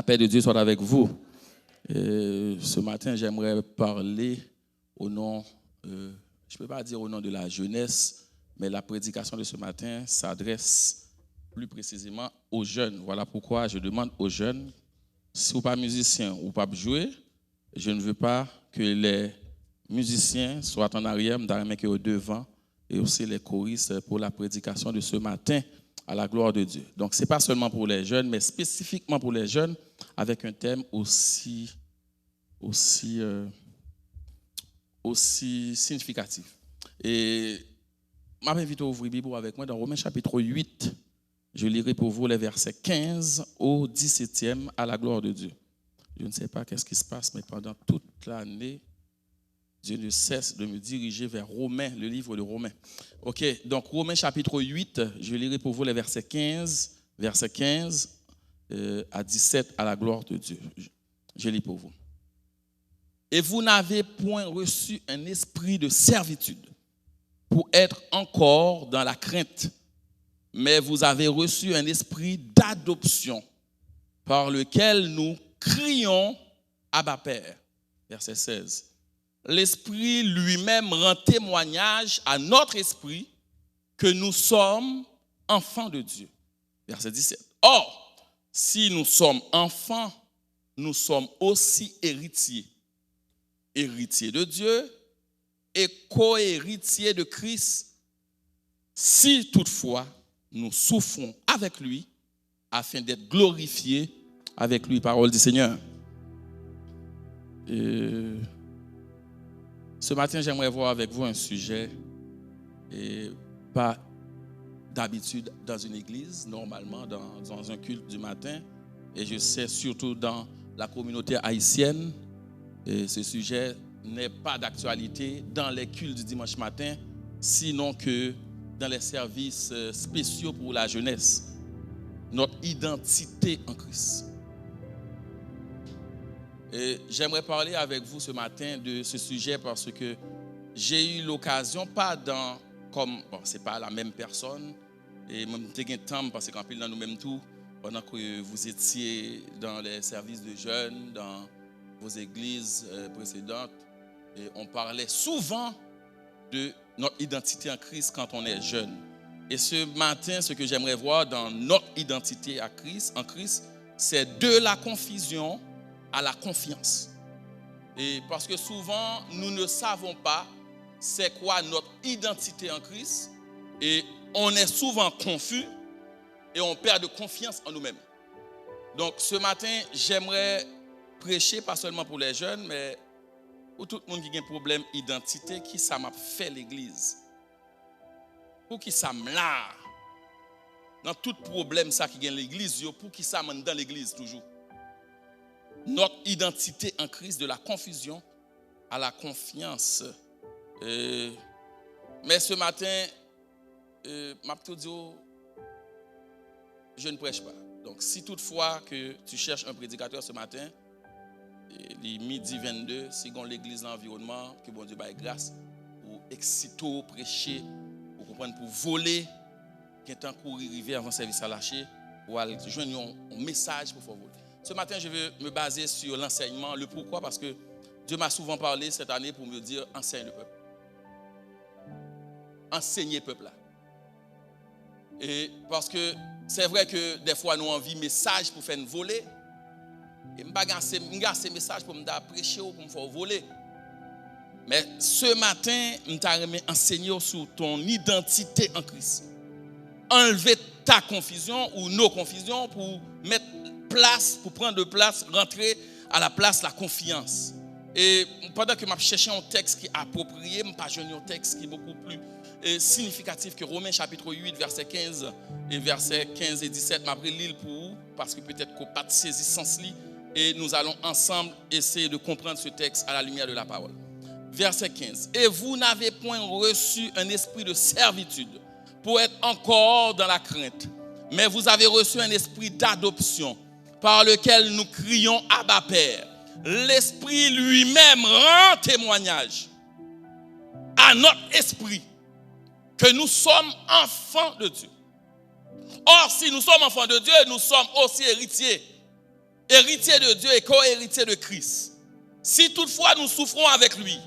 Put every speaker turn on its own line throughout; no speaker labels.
La paix de Dieu soit avec vous. Ce matin, j'aimerais parler au nom, je ne peux pas dire au nom de la jeunesse, mais la prédication de ce matin s'adresse plus précisément aux jeunes. Voilà pourquoi je demande aux jeunes, si vous n'êtes pas musicien ou pas jouer, je ne veux pas que les musiciens soient en arrière, mais que au devant, et aussi les choristes pour la prédication de ce matin à la gloire de Dieu. Donc, ce n'est pas seulement pour les jeunes, mais spécifiquement pour les jeunes, avec un thème aussi significatif. Et je m'invite à ouvrir la Bible avec moi dans Romains chapitre 8. Je lirai pour vous les versets 15 au 17e à la gloire de Dieu. Je ne sais pas qu'est-ce qui se passe, mais pendant toute l'année, Dieu ne cesse de me diriger vers Romains, le livre de Romains. Ok, donc Romains chapitre 8, je lirai pour vous les versets 15 à 17 à la gloire de Dieu. Je lis pour vous. Et vous n'avez point reçu un esprit de servitude pour être encore dans la crainte, mais vous avez reçu un esprit d'adoption par lequel nous crions Abba Père. Verset 16. L'Esprit lui-même rend témoignage à notre esprit que nous sommes enfants de Dieu. Verset 17. Or, si nous sommes enfants, nous sommes aussi héritiers. Héritiers de Dieu et co-héritiers de Christ, si toutefois nous souffrons avec lui, afin d'être glorifiés avec lui. Parole du Seigneur. Ce matin, j'aimerais voir avec vous un sujet, et pas d'habitude dans une église, normalement dans un culte du matin, et je sais surtout dans la communauté haïtienne, et ce sujet n'est pas d'actualité dans les cultes du dimanche matin, sinon que dans les services spéciaux pour la jeunesse. Notre identité en Christ. Et j'aimerais parler avec vous ce matin de ce sujet parce que j'ai eu l'occasion, c'est pas la même personne, et même j'ai un temps parce qu'en plus dans nous mêmes tout, pendant que vous étiez dans les services de jeunes, dans vos églises précédentes, et on parlait souvent de notre identité en Christ quand on est jeune. Et ce matin, ce que j'aimerais voir dans notre identité en Christ, c'est de la confusion à la confiance. Et parce que souvent, nous ne savons pas c'est quoi notre identité en Christ, et on est souvent confus et on perd de confiance en nous-mêmes. Donc ce matin, j'aimerais prêcher pas seulement pour les jeunes, mais pour tout le monde qui a un problème d'identité, qui ça m'a fait l'église. Pour qui ça me l'a. Dans tout problème ça qui gagne l'église, pour qui ça mène dans l'église toujours. Notre identité en Christ, de la confusion à la confiance. Mais ce matin, m'a tout dit, je ne prêche pas. Donc si toutefois que tu cherches un prédicateur ce matin, les midi 22, si on l'église dans l'environnement, que bon Dieu baille grâce, pour exciter, prêcher, pour comprendre, pour voler, qui est en cours arrivé avant le service à lâcher, pour aller joindre un message pour faire voler. Ce matin, je vais me baser sur l'enseignement. Le pourquoi? Parce que Dieu m'a souvent parlé cette année pour me dire enseigne le peuple. Enseignez le peuple là. Et parce que c'est vrai que des fois nous avons envie message pour faire voler. Et je n'ai pas ces messages pour me prêcher ou pour me faire voler. Mais ce matin, je vais enseigner sur ton identité en Christ. Enlever ta confusion ou nos confusions pour mettre place, pour prendre de place, rentrer à la place la confiance. Et pendant que je cherchais un texte qui est approprié, je n'ai pas cherché un texte qui est beaucoup plus significatif que Romains chapitre 8, verset 15 et verset 15 et 17. Je vais lire pour vous, parce que peut-être qu'on n'a pas de saisi sens li, et nous allons ensemble essayer de comprendre ce texte à la lumière de la parole. Verset 15. Et vous n'avez point reçu un esprit de servitude pour être encore dans la crainte, mais vous avez reçu un esprit d'adoption par lequel nous crions Abba Père. L'Esprit lui-même rend témoignage à notre esprit que nous sommes enfants de Dieu. Or, si nous sommes enfants de Dieu, nous sommes aussi héritiers. héritiers de Dieu et co-héritiers de Christ. Si toutefois nous souffrons avec lui,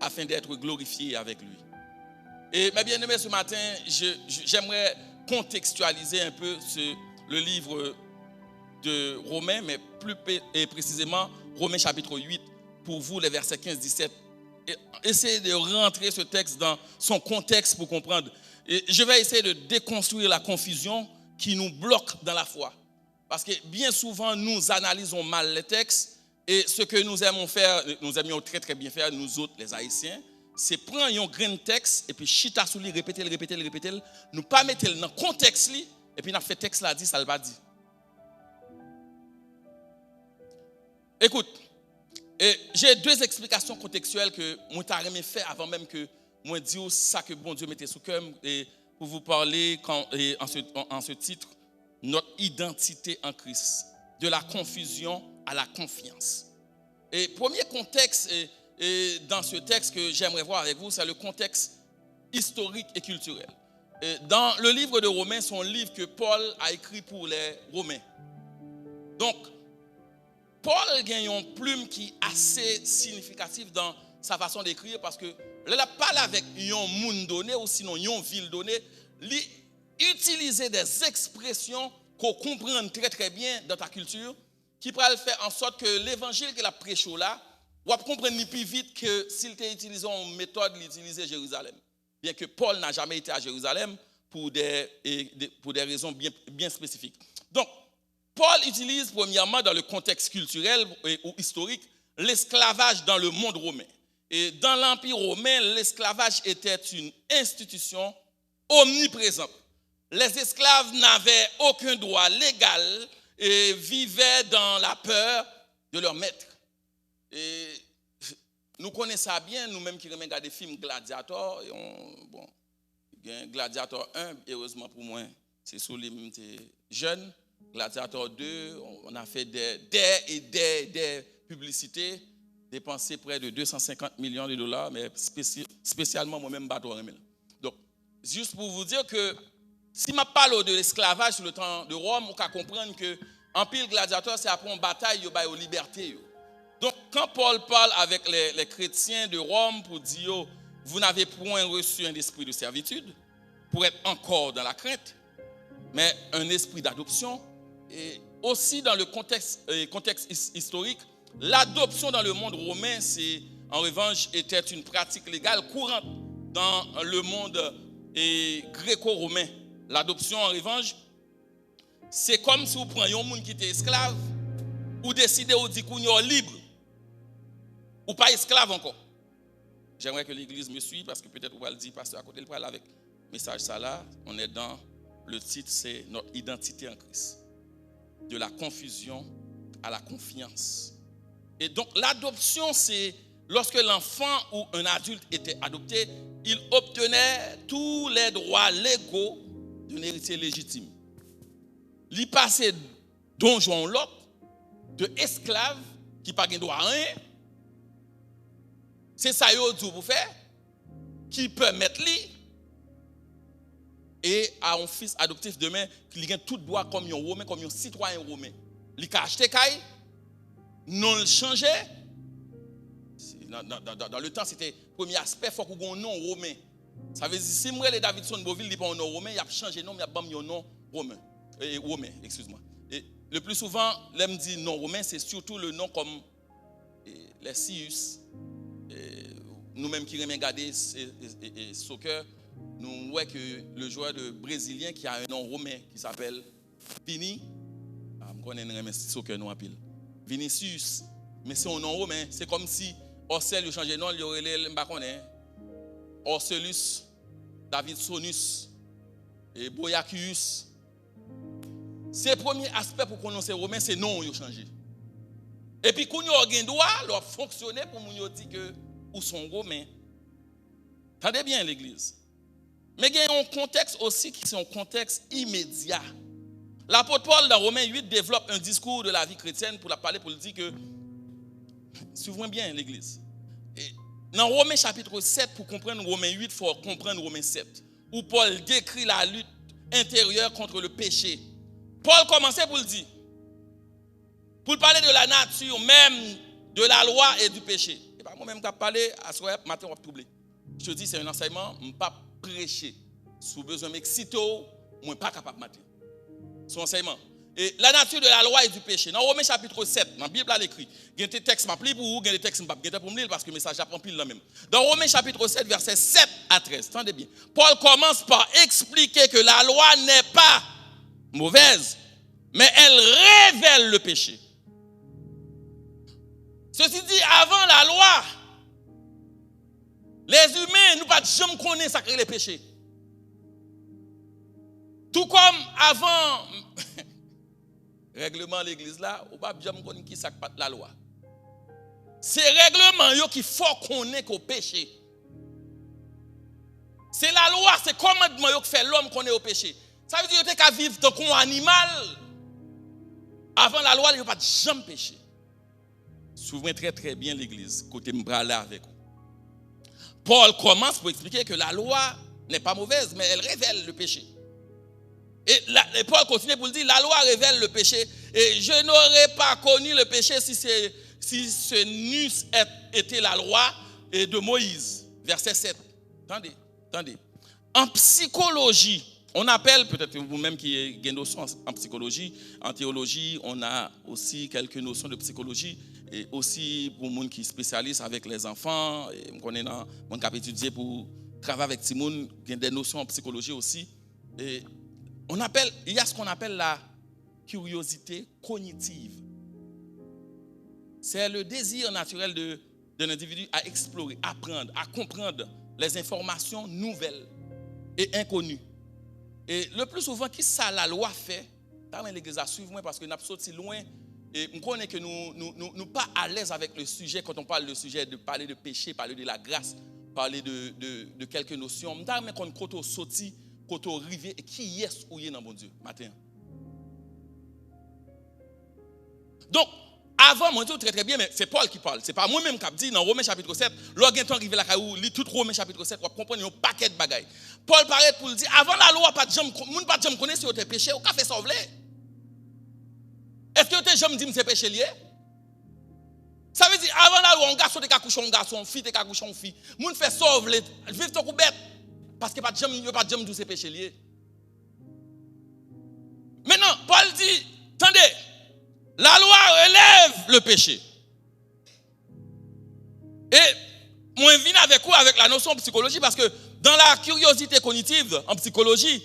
afin d'être glorifiés avec lui. Et mes bien-aimés, ce matin, j'aimerais contextualiser un peu le livre de Romains, mais plus précisément Romains chapitre 8, pour vous, les versets 15-17. Essayez de rentrer ce texte dans son contexte pour comprendre. Et je vais essayer de déconstruire la confusion qui nous bloque dans la foi. Parce que bien souvent, nous analysons mal les textes et ce que nous aimons faire, nous aimions très très bien faire, nous autres, les Haïtiens, c'est prendre un grain de texte et puis chita sous lui, répéter, nous pas mettre dans le contexte et puis nous fait texte là dit, ça le va dire. Écoute, j'ai deux explications contextuelles que moi t'ai fait avant même que moi dire ça que bon Dieu mettait sous cœur et pour vous parler en ce titre, notre identité en Christ, de la confusion à la confiance. Et premier contexte dans ce texte que j'aimerais voir avec vous, c'est le contexte historique et culturel. Dans le livre de Romains, c'est un livre que Paul a écrit pour les Romains. Donc, Paul a une plume qui est assez significative dans sa façon d'écrire parce que là, il parle avec un monde donné ou sinon une ville donnée, il utilise des expressions qu'on comprend très très bien dans ta culture qui pourra faire en sorte que l'évangile qu'il a prêché là, on va comprendre plus vite que s'il était utilisé une méthode, il utilisait Jérusalem. Bien que Paul n'a jamais été à Jérusalem pour des raisons bien spécifiques. Donc, Paul utilise premièrement dans le contexte culturel ou historique l'esclavage dans le monde romain. Et dans l'Empire romain, l'esclavage était une institution omniprésente. Les esclaves n'avaient aucun droit légal et vivaient dans la peur de leur maître. Et nous connaissons ça bien, nous-mêmes qui regardons des films Gladiator. Gladiator 1, heureusement pour moi, c'est sur les jeunes. Gladiator 2, on a fait des publicités, dépensé près de 250 millions de dollars, mais spécialement moi-même, bateau remel. Donc, juste pour vous dire que si je parle de l'esclavage sur le temps de Rome, on peut comprendre que en pile gladiateur, c'est après une bataille aux libertés. Donc, quand Paul parle avec les chrétiens de Rome pour dire vous n'avez point reçu un esprit de servitude pour être encore dans la crainte, mais un esprit d'adoption. Et aussi dans le contexte historique, l'adoption dans le monde romain, en revanche, était une pratique légale courante dans le monde gréco-romain. L'adoption, en revanche, c'est comme si vous preniez un monde qui était esclave, ou décidez ou dit qu'on est libre, ou pas esclave encore. J'aimerais que l'église me suive parce que peut-être vous allez le dire, pasteur, à côté, il parle avec le message ça là. On est dans le titre, c'est notre identité en Christ. De la confusion à la confiance. Et donc l'adoption, c'est lorsque l'enfant ou un adulte était adopté, il obtenait tous les droits légaux d'un héritier légitime. Il passait donjon l'autre, de esclave qui n'a pas de droit à rien. C'est ça qu'il vous faire, qui peut mettre lui. Et à un fils adoptif demain qui a tout droit comme un Romain, comme un citoyen romain. Il a acheté caille, non le changer. Dans le temps, c'était le premier aspect, il faut qu'on ait un nom romain. Ça veut dire, si moi, les Davidson Boville, il n'a pas un nom romain, il a changé de nom, il a pas un nom romain. Excuse-moi. Et le plus souvent, l'homme dit non romain, c'est surtout le nom comme les Sius. Nous-mêmes qui aimons regarder soccer, nous voyons que le joueur brésilien qui a un nom romain qui s'appelle Vini, je connais un soccer non pile. Vinicius, mais c'est un nom romain. C'est comme si Orcel a changé de nom, il y aurait les Orcelus, Davidsonus et Boyacius. C'est le premier aspect pour connaître romain, c'est non il a changé. Et puis quand il y a un droit, il a fonctionné pour nous dire que ou sont romains. Attendez bien l'église. Mais il y a un contexte aussi qui est un contexte immédiat. L'apôtre Paul dans Romains 8 développe un discours de la vie chrétienne pour le dire que, suivez bien l'église. Et dans Romains chapitre 7, pour comprendre Romains 8, il faut comprendre Romains 7, où Paul décrit la lutte intérieure contre le péché. Paul commençait pour le dire. pour parler de la nature même, de la loi et du péché. Et pas moi-même qui a parlé, à ce matin, on va troubler. Je te dis, c'est un enseignement, je ne peux pas prêcher. Si vous avez besoin de m'exciter, je ne suis pas capable de mater. C'est un enseignement. Et la nature de la loi et du péché. Dans Romains chapitre 7, dans la Bible, il écrit. Il y a des textes qui m'appliquent pour vous, il y a des textes qui m'appliquent pour me lire parce que le message apprend pile là même. Dans Romains chapitre 7, versets 7 à 13. Attendez bien. Paul commence par expliquer que la loi n'est pas mauvaise, mais elle révèle le péché. Ceci dit, avant la loi, les humains, nous pas jamais connaissent ça que les péchés. Tout comme avant règlement l'église là, on pas jamais connaître qui ça pas la loi. C'est règlement yo qui faut connaître qu'au péché. C'est la loi, c'est commandement yo qui fait l'homme connaît au péché. Ça veut dire que tu vivre tant qu'un animal. Avant la loi, il n'y a pas de jamais péché. Souvenez très très bien l'église, côté m'brala avec vous. Paul commence pour expliquer que la loi n'est pas mauvaise, mais elle révèle le péché. Et Paul continue pour dire, la loi révèle le péché. Et je n'aurais pas connu le péché si ce n'eût été la loi de Moïse. Verset 7. Attendez. En psychologie, on appelle, peut-être vous-même qui avez des notions en psychologie, en théologie, on a aussi quelques notions de psychologie. Et aussi pour les gens qui sont spécialistes avec les enfants, on connaît dans mon cap étudié pour travailler avec les gens, il y a des notions en psychologie aussi. Et il y a ce qu'on appelle la curiosité cognitive. C'est le désir naturel d'un individu à explorer, à apprendre, à comprendre les informations nouvelles et inconnues. Et le plus souvent, qui ça la loi fait, dans l'église à suivre moi parce que nous sommes sortis loin. Et on connaît que nous pas à l'aise avec le sujet quand on parle de sujet, de parler de péché, parler de la grâce, parler de quelques notions. Mais quand on sorti, quand on arrive, et qui est-ce ou est dans mon Dieu matin. Donc, avant, mon Dieu, très très bien, mais c'est Paul qui parle. C'est pas moi-même qui dit dans Romains chapitre 7, lorsqu'on arrive là, lit tout Romains chapitre 7, on va comprendre un paquet de bagailles. Paul paraît pour le dire, avant la loi, pas de gens, moun pas de gens connaissent si vous êtes péché, ou qu'a fait sauver. Est-ce que vous jamais dit que c'est péché lié? Ça veut dire, avant la loi, un garçon te coucher un garçon, une fille te coucher une fille. Moun fait sauver, vivre ton coup bête. Parce que pas de jamais dit c'est péché lié. Maintenant, Paul dit, attendez, la loi relève le péché. Et moi, je viens avec vous avec la notion de psychologie parce que dans la curiosité cognitive en psychologie,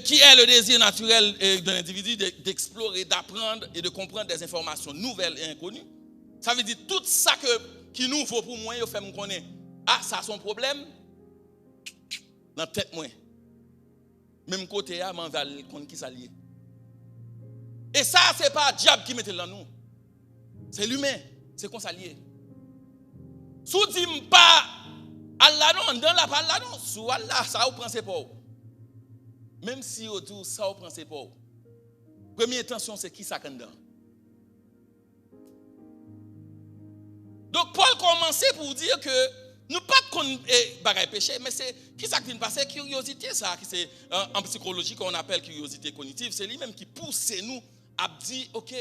qui est le désir naturel d'un individu d'explorer, d'apprendre et de comprendre des informations nouvelles et inconnues, ça veut dire tout ça qui nous faut pour moi, il fait me connaître. Ah, ça a son problème dans la tête moi. Même côté, je vais connaître qui ça lié. Et ça, ce n'est pas le diable qui mette dans nous. C'est l'humain. C'est qu'on s'allie. Si vous ne dites pas Allah non, dans la parole non, sous Allah, ça vous prend ses pauvres. Même si vous dites ça vous prend ses pauvres. Première intention, c'est qui ça qu'on dans. Donc Paul commençait pour dire que nous pas qu'on bagaille péché, mais c'est qui ça qui vient passer curiosité ça, c'est en psychologie qu'on appelle curiosité cognitive, c'est lui-même qui pousse nous à dire OK.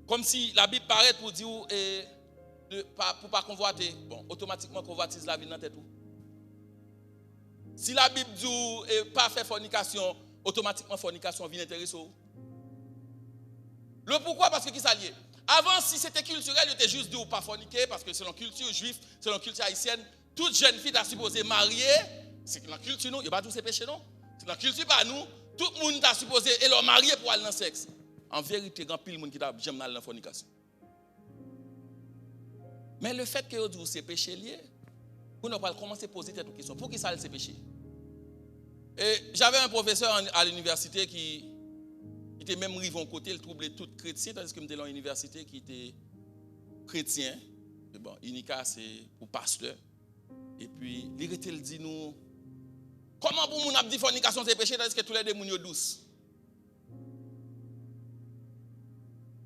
Comme si la Bible paraît pour dire pour pas convoiter, bon, automatiquement convoitise la vie dans tête tout. Si la Bible dit pas faire fornication, automatiquement fornication vient intéresser. Le pourquoi? Parce que qui ça lié? Avant, si c'était culturel, il était juste de ou pas forniquer, parce que selon la culture juive, selon la culture haïtienne, toute jeune fille a supposé marier, c'est dans la culture, nous, il n'y a pas tous ces péchés, non? C'est dans la culture, pas nous, tout le monde a supposé et leur marier pour aller dans le sexe. En vérité, il y a pile de monde qui a jamais dans la fornication. Mais le fait que vous dites c'est péché lié, vous n'avez pas commencé à poser cette question. Pour qui ça c'est péché? Et j'avais un professeur à l'université qui était même rive en côté, il troublait tout chrétien, tandis que j'étais dans l'université qui était chrétien. Et bon, Unica c'est pour pasteur. Et puis, il dit nous, comment pour nous dire fornication c'est péché, tandis que tous les deux sont douces?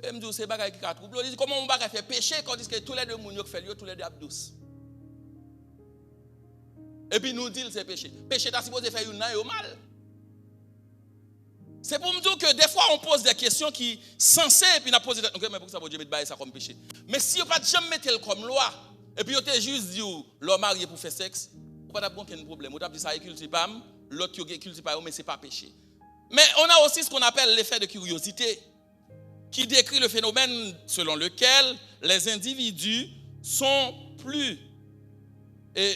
Et me dit c'est bagay qui a troublé. Il dit comment on va faire péché quand dit que tous les deux sont fait tous les deux douces. Et puis nous dit c'est péché. Péché t'as supposé faire une au mal. C'est pour me dire que des fois on pose des questions qui sont censées et puis on a posé mais pourquoi ça Dieu mettre ça comme péché. Mais si on pas jamais mettre comme loi et puis on te juste dit l'homme marié pour faire sexe, on pas avoir aucun problème. On t'a dit ça est cultivable, l'autre qui cultive pas mais c'est pas péché. Mais on a aussi ce qu'on appelle l'effet de curiosité qui décrit le phénomène selon lequel les individus sont plus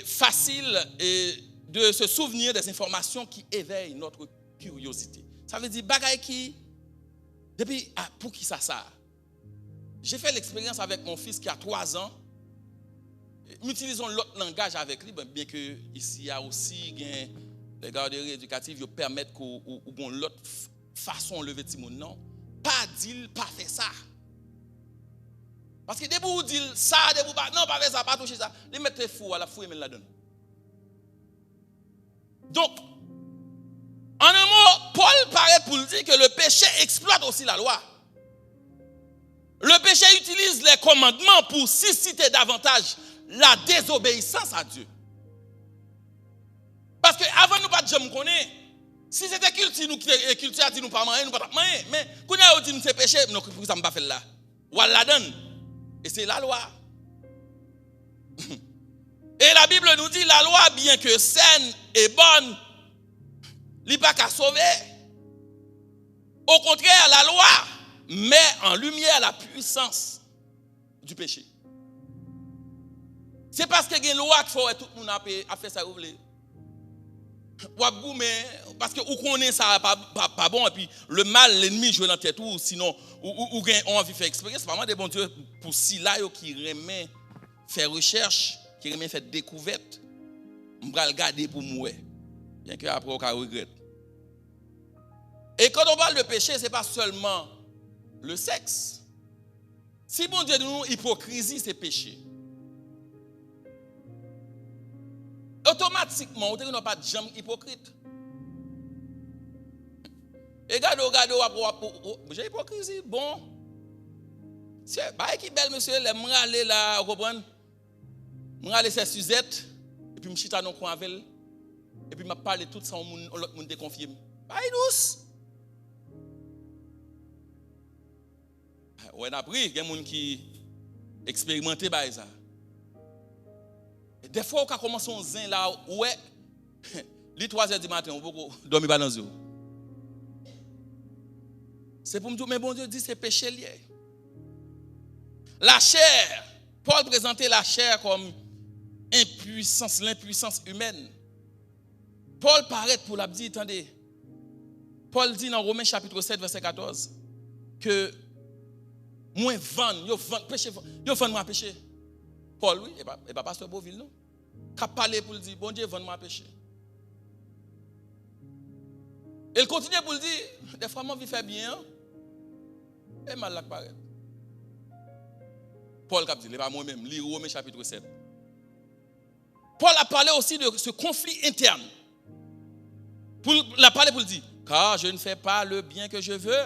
faciles de se souvenir des informations qui éveillent notre curiosité. Ça veut dire bagaille qui depuis pour qui ça. J'ai fait l'expérience avec mon fils qui a 3 ans. Nous utilisons l'autre langage avec lui, bien que ici il y a aussi les garderies éducatives qui permettent qu'on l'autre façon lever petit monde non. Pas dire pas faire ça. Parce que dès que vous dites ça, non pas faire ça, pas toucher ça, les mettre fou à la fouille mais la donne. Donc en un mot, Paul paraît pour dire que le péché exploite aussi la loi. Le péché utilise les commandements pour susciter davantage la désobéissance à Dieu. Parce que avant nous pas de jamais connaître, si c'était culture a dit nous pas manger, nous pas manger, mais quand on a dit c'est péché, nous pour ça pas faire là. Ou la donne. Et c'est la loi. Et la Bible nous dit la loi bien que saine et bonne, il n'y a pas qu'à sauver. Au contraire, la loi met en lumière la puissance du péché. C'est parce qu'il y a une loi qu'il faut tout le monde a fait ça. Parce que vous connaissez ça pas bon, et puis le mal, l'ennemi joue dans la tête, ou sinon, ou on envie de faire expérience. C'est vraiment des bons dieux pour si là, qui remet faire recherche, qui remet faire découverte, on va le garder pour mourir. Bien qu'après, on regrette. Et quand on parle de péché, ce n'est pas seulement le sexe. Si bon Dieu nous, hypocrisie, c'est péché. Automatiquement, on n'a pas de jambe hypocrite. Et regarde, j'ai hypocrisie, bon. C'est pas qui belle, monsieur, les m'raller là, vous comprenez? M'raller c'est Suzette, et puis m'chita dans le coin avec elle, et puis m'a parlé tout ça, l'autre monde déconfié. Pas douce. Ouais, après, il y a des gens qui expérimentent ça. Des fois, on commence à zin là, ouais, les 3h du matin, on peut dormir pas dans le C'est pour me dire, mais bon Dieu dit c'est péché lié. La chair, Paul présentait la chair comme l'impuissance humaine. Paul paraît pour la dire, attendez, Paul dit dans Romains chapitre 7, verset 14, que moi vendre, péché, yo vendre moi péché. Paul, oui, et pas pasteur Beauville, non? Qui parlé pour le dire, bon Dieu, vendre moi péché. Il continue pour le dire, des fois, moi, je fais bien, et mal là paraît. Paul a dit, pas moi-même, lire Romains chapitre 7. Paul a parlé aussi de ce conflit interne. Il a parlé pour le dire, car je ne fais pas le bien que je veux,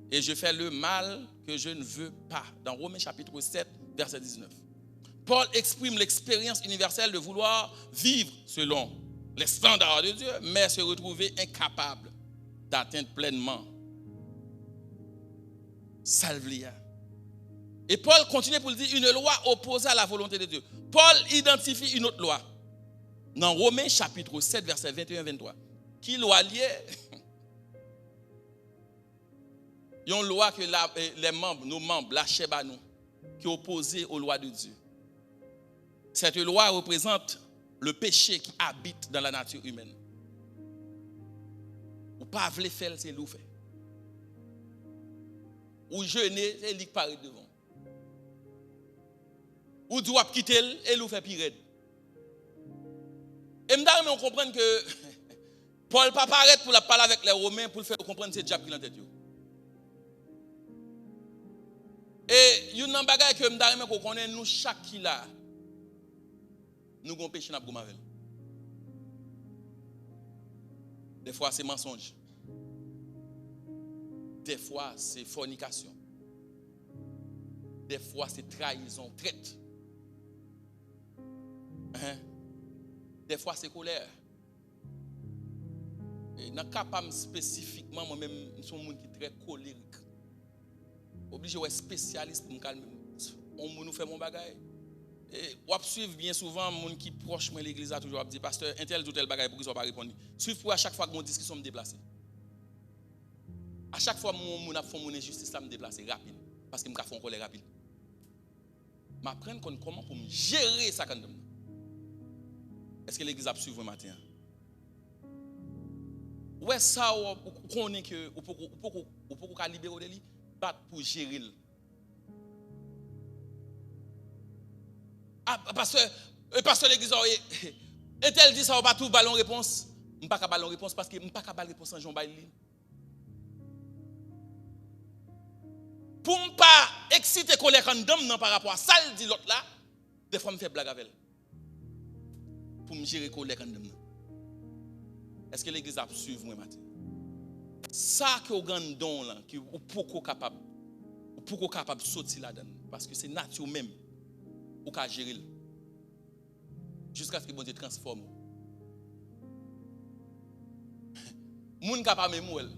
et je fais le mal que je ne veux pas. Dans Romains chapitre 7, verset 19. Paul exprime l'expérience universelle de vouloir vivre selon les standards de Dieu, mais se retrouver incapable d'atteindre pleinement Salvlia. Et Paul continue pour le dire, une loi opposée à la volonté de Dieu. Paul identifie une autre loi. Dans Romains chapitre 7, verset 21-23. Qui loi liée? Il y a une loi que nos membres, la Sheba nous, qui est opposée aux lois de Dieu. Cette loi représente le péché qui habite dans la nature humaine. Ou pas vle faire, c'est l'ou fait. Ou jeûner, c'est lui qui paraît devant. Ou doit quitter, et l'ou fait pire. Et m'dame, on comprend que Paul pas paraît pour la parler avec les Romains pour le faire comprendre que c'est diable qui l'entête. Et il y a un bagage que m'dame qu'on connaît nous chaque qui là. Nous avons péché dans le avec. Des fois, c'est mensonge. Des fois, c'est fornication. Des fois, c'est trahison, traite. Des fois, c'est colère. Et dans le cas spécifiquement, moi-même, je suis un monde qui est très colérique. Obligé d'être spécialiste pour me calmer. On nous fait mon bagage. Et on suivre bien souvent monde qui proche de l'église a toujours dit pasteur un tel ou tel bagage pour qu'ils soient pas répondre. Suivre pour à chaque fois que mon discussion me déplacer. À chaque fois mon a fait mon injustice là me déplacer rapide parce que me font colère rapide. M'apprendre comment pour me gérer ça quand même. Est-ce que l'église a suivi matin? Ouais ça on connaît que ou pour libérer de lui battre pour gérer. Ah, parce que l'église et tel dit ça, on pas tout ballon réponse. Je ne pas ballon réponse parce que je ne pas ballon réponse en Jean Bailly. Pour ne pas exciter colère en dame par rapport à ça, il dit l'autre là, des fois je fais blague avec elle. Pour me gérer colère en dame. Est-ce que l'église a suivi moi matin? Ça que vous avez don là, que vous pouvez capable de sortir là-dedans parce que c'est nature même. Ou qu'à gérer jusqu'à ce que bon Dieu transforme. Moun capable même elle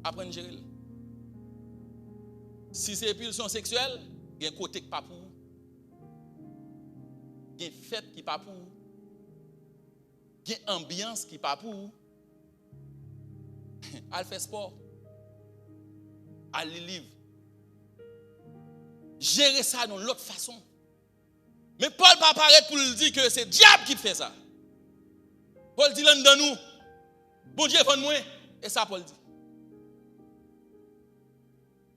apprendre à gérer. Si c'est pulsion sexuelle, il y a un côté qui pas pour. Il y a une fête qui pas pour. Il y a une ambiance qui pas pour. Elle fait sport. Elle lit livre. Gérer ça dans l'autre façon. Mais Paul ne va pas paraître pour le dire que c'est le diable qui fait ça. Paul dit l'un de nous. Bon Dieu, fond moi. Et ça, Paul dit.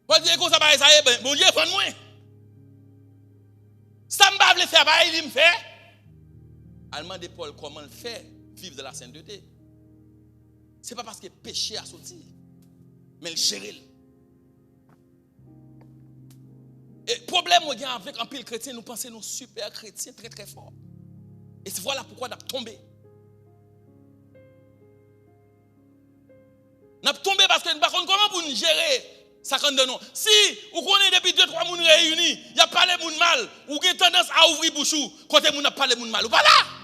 Paul dit, écoute, ça va ça, bon Dieu, fond moi. Ça ne va pas faire, il me fait. Elle demande à Paul comment il fait vivre de la sainteté. Ce n'est pas parce que péché a sorti, mais le gérer. Et le problème avec un pile chrétien, nous pensons nous super chrétiens très très forts. Et voilà pourquoi nous avons tombé. Nous avons tombé parce que nous ne savons pas comment pour nous gérer ça quand nous. Si vous connaissez depuis 2-3 personnes réunis, il y a pas les gens mal, ou vous avez tendance à ouvrir bouche, quand vous n'avez pas les gens mal, ou pas là.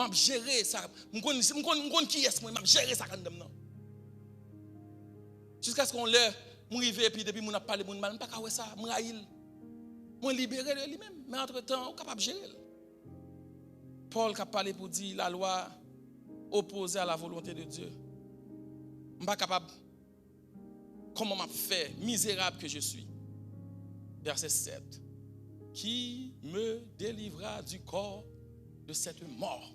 Je gérer ça. Je connais qui est-ce que je gérer ça quand même. Jusqu'à ce qu'on l'ait, je arrive et puis depuis que je parle de mal, je ne peux pas ça, je libéré de lui-même. Mais entre-temps, on est capable de gérer. Paul a parlé pour dire la loi opposée à la volonté de Dieu. Je ne suis pas capable. Comment je fais, misérable que je suis. Verset 7. Qui me délivrera du corps de cette mort?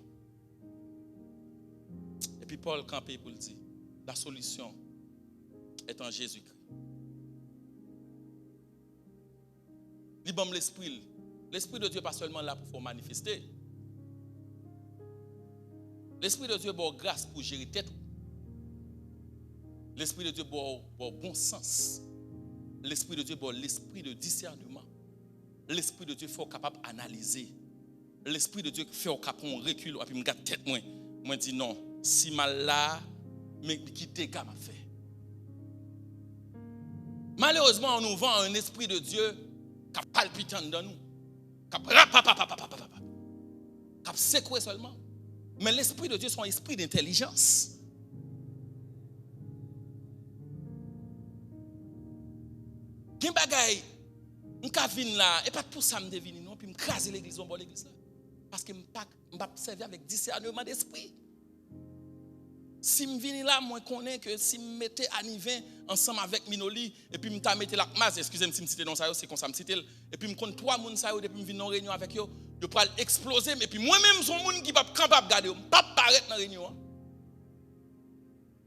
Et puis Paul campé pour le dire. La solution est en Jésus-Christ. L'esprit de Dieu n'est pas seulement là pour manifester. L'Esprit de Dieu a grâce pour gérer tête. L'Esprit de Dieu a bon sens. L'Esprit de Dieu a l'esprit de discernement. L'Esprit de Dieu fait capable d'analyser. L'Esprit de Dieu fait capable de reculer et puis me garde tête moi dis non, si mal là mais qui dégâts m'a fait. Malheureusement, on nous vend un esprit de Dieu qui palpite dans nous. Qui secoué seulement. Mais l'esprit de Dieu, c'est un esprit d'intelligence. Qui bagaille, m'ka vinn là, et pas pour ça me devine non, puis m'craser l'église on l'église là. Parce que m'pa servir avec discernement d'esprit. Si je viens là, moi je connais que si je mettais Anivin ensemble avec Minoli, et puis je mettais la masse, excusez-moi si je cite dans ça, c'est comme ça, je cite, et puis je connais 3 personnes, depuis que je viens en réunion avec eux, je peux exploser, et puis moi-même, je suis un monde qui va capable de garder, je ne peux pas paraître dans la réunion.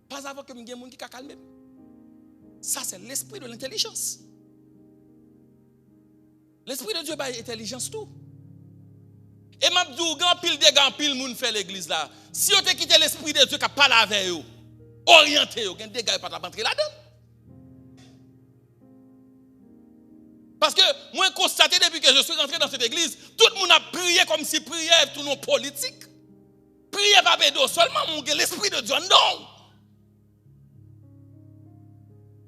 Pas avant que je me qui calme. Ça, c'est l'esprit de l'intelligence. L'esprit de Dieu a intelligence tout. Et m'a dit grand pile de grand pile moun fait l'église là. Si on te quitté l'esprit de Dieu qui parle avec eux, orienté eux, gen dégâts pas rentrer là-dedans. Parce que moi constaté depuis que je suis rentré dans cette église, tout le monde a prié comme si prière tout non politique. Prière pas bédo seulement mon l'esprit de Dieu non.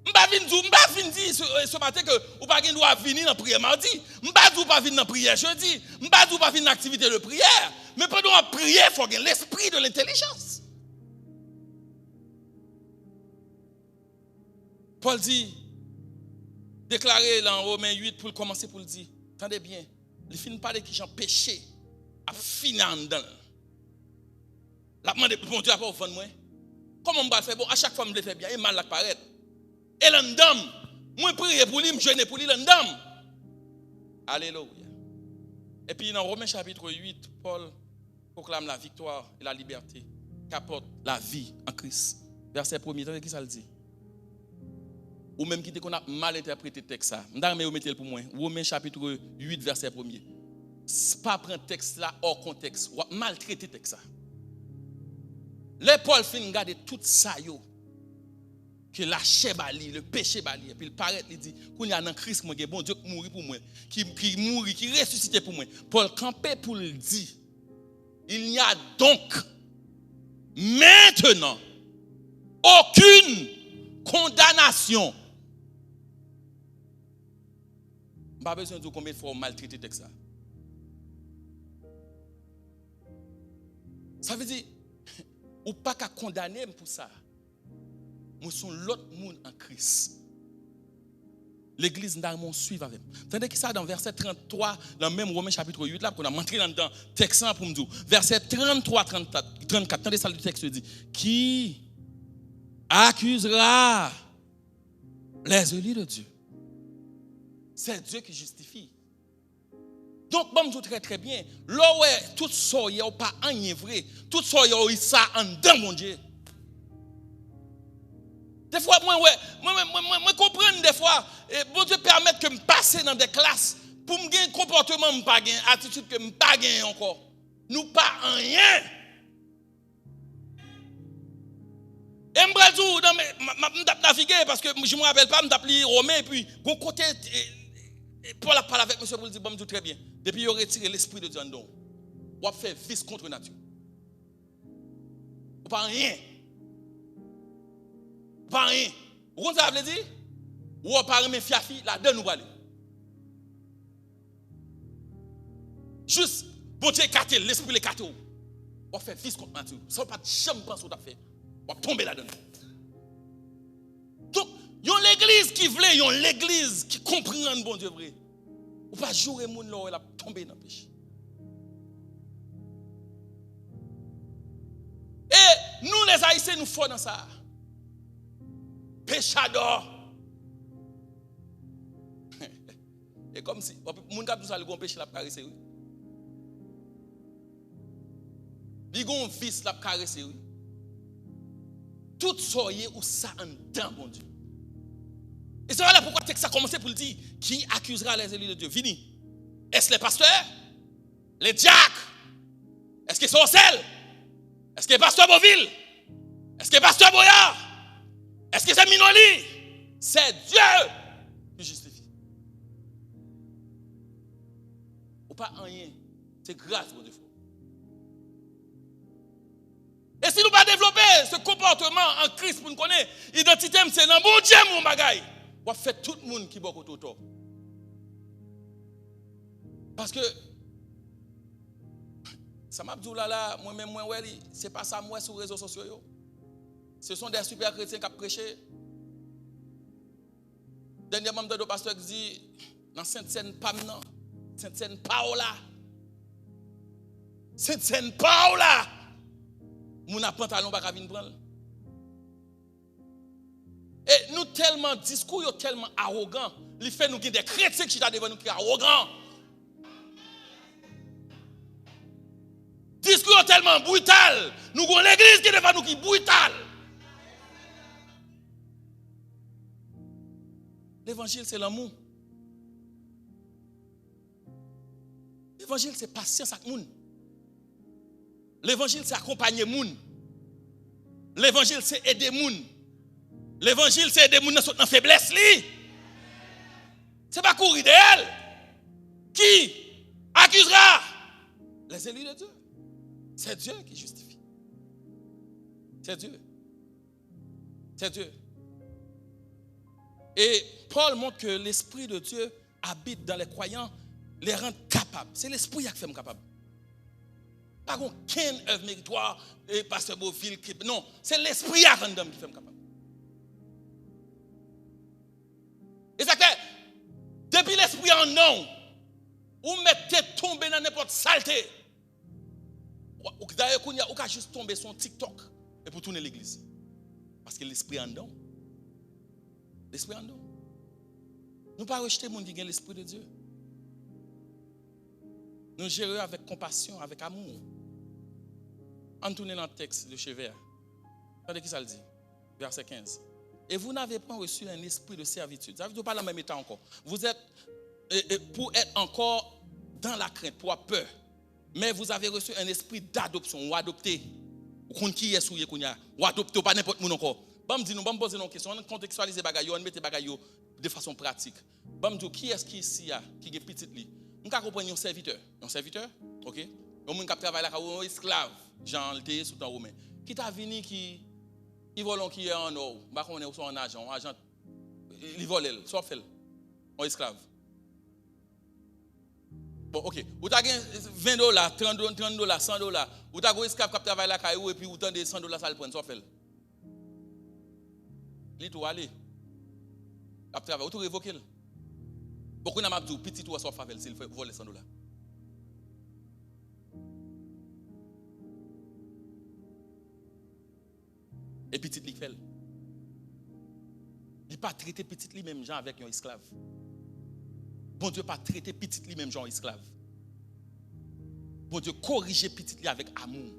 M'pa dire ce matin que vous pas doit venir dans la prière mardi. Je ne pas venir dans la prière jeudi. Je ne pas venir dans l'activité de prière. Mais pendant la prière, il faut avoir l'esprit de l'intelligence. Paul dit, déclaré dans Romains 8 pour commencer pour le dire, attendez bien, il finit pas de qui j'en péché à finir en dedans. La demande bon Dieu a pas offert moi. Comment on va faire bon à chaque fois me le fait bien et mal la paraître. Et l'endam, moi prier pour lui, me jeûner pour lui l'endam. Alléluia. Et puis dans Romains chapitre 8, Paul proclame la victoire et la liberté qu'apporte la vie en Christ. Verset 1er, attendez qui ça le dit. Ou même qui qu'on a mal interprété le texte ça. M'dame vous mettez pour moi. Romains chapitre 8 verset 1er. Pas prendre texte là hors contexte, ou maltraiter texte ça. Les Paul fin garder tout ça yo que la chair bali, le péché bali et puis il paraît il dit qu'on y a dans Christ moi bon Dieu qui mourit pour moi, qui mourit, qui ressuscité pour moi. Paul campé pour le dire. Il n'y a donc maintenant aucune condamnation. Pas besoin de dire combien de fois on maltraité texte ça. Ça veut dire ou pas qu'à condamner pour ça. Nous sommes l'autre monde en Christ. L'église n'a pas suivre avec. Tandis que ça dans verset 33 dans même Romains chapitre 8 là qu'on a montré dans texte pour nous dire. Verset 33 34 attendez ça le texte dit qui accusera les élus de Dieu. C'est Dieu qui justifie. Donc, bon, tout très très bien. Là où tout ça, il n'y a pas rien vrai. Tout ça, il y a ça en dedans, mon Dieu. Des fois, moi comprends des fois, bon Dieu permet que je passe dans des classes pour me gagner un comportement, me pas gagner attitude que me pas gagner encore. Nous pas rien. Et je vais naviguer parce que je ne me rappelle pas, je vais lire Romain et puis, mon côté, Paul a parlé avec monsieur pour dire, bon, très bien. Depuis, il a retiré l'esprit de Dieu en don. On a fait vice contre nature. Pas rien. Pas rien. Vous comprenez ça veut dire? Ou on parle de fiafi, là-dedans nous allons. Juste, bon Dieu écarté, l'esprit l'écarté. On fait vice contre nature. Ça ne pas de jamais penser ce qu'on a fait. On va tomber là-dedans. Donc, il y a l'église qui voulait, il y a l'église qui comprend le bon Dieu vrai. Ou pas jouer moun là, elle a tombé dans le péché. Et nous les Haïtiens, nous faisons dans ça. Péchador. Et comme si, moun kap tout ça, le gon péché la caressé, oui. Li gon vice la caressé, oui. Tout soyez ou ça en dedans, mon Dieu. Et c'est là pourquoi ça a commencé pour le dire. Qui accusera les élus de Dieu? Vini. Est-ce les pasteurs? Les diacres? Est-ce que c'est Ocel? Est-ce que c'est pasteur Beauville? Est-ce que c'est pasteur Boyard? Est-ce que c'est Minoli? C'est Dieu qui justifie. Ou pas rien. C'est grâce, mon Dieu. Et si nous ne pas développer ce comportement en Christ pour nous connaître, l'identité, c'est dans bon Dieu, mon bagaille. On va faire tout le monde qui va côté autour. Parce que, ça m'a dit là, moi-même, c'est pas ça, moi, sur les réseaux sociaux. Ce sont des super chrétiens qui ont prêché. Dernièrement, le pasteur qui dit, dans Sainte-Seine Pamna, Sainte-Seine Paola. Sainte-Seine Paola. Mon pantalon pas venir prendre. Et nous tellement discours tellement arrogant, il fait nous des chrétiens qui sont devant nous qui sont arrogants. Discours tellement brutal, nous avons l'église qui est devant nous qui est brutale. L'évangile c'est l'amour. L'évangile c'est patience avec moun. L'évangile c'est accompagner moun. L'évangile c'est aider moun. L'évangile c'est aider moun dans faiblesse li. C'est pas courir d'elle. Qui accusera les élus de Dieu? C'est Dieu qui justifie. C'est Dieu. C'est Dieu. Et Paul montre que l'Esprit de Dieu habite dans les croyants, les rend capables. C'est l'Esprit qui fait capable. Pas aucune œuvre méritoire et pasteur Beauville. Non, c'est l'Esprit qui rend qui fait capable. Et ça fait, depuis l'Esprit en non, ou mettez tomber dans n'importe saleté. D'ailleurs, on a juste tombé sur TikTok et pour tourner l'église. Parce que l'Esprit en non. L'Esprit en non. Nous ne pas rejeter les gens qui ont l'Esprit de Dieu. Nous gérons avec compassion, avec amour. On tourne dans le texte de Chever. Regardez qui ça le dit. Verset 15. Et vous n'avez pas reçu un esprit de servitude. Ça veut dire pas dans le même état encore. Vous êtes pour être encore dans la crainte, pour avoir peur. Mais vous avez reçu un esprit d'adoption ou adopté. Ou qui est souillé ou adopté pas n'importe où encore. Bam dit nous bam poser une question, on contextualiser bagaille, on mettre bagaille de façon pratique. Bam dit qui est-ce qui ici qui est petit li? On ka comprendre un serviteur, OK? Un monde qui travaille là un esclave, Jean le sous temps romain. Qui t'a venu qui vole qui est en or, ba connait ou en argent, il vole, soit fait. Un esclave. Bon, OK. Ou t'as $20, $30, $100, ou t'as un esclave qui travaille là et puis ou t'as des $100 ça le prend, soit fait. Il tout aller. Après travail, ou tout révoquer. Beaucoup n'a dit petit ou soit favel s'il vole $100. Et petit li fait. Il pas traiter petit li même gens avec un esclave. Bon Dieu pas traiter petit li même gens esclave. Bon Dieu corriger petit li avec amour.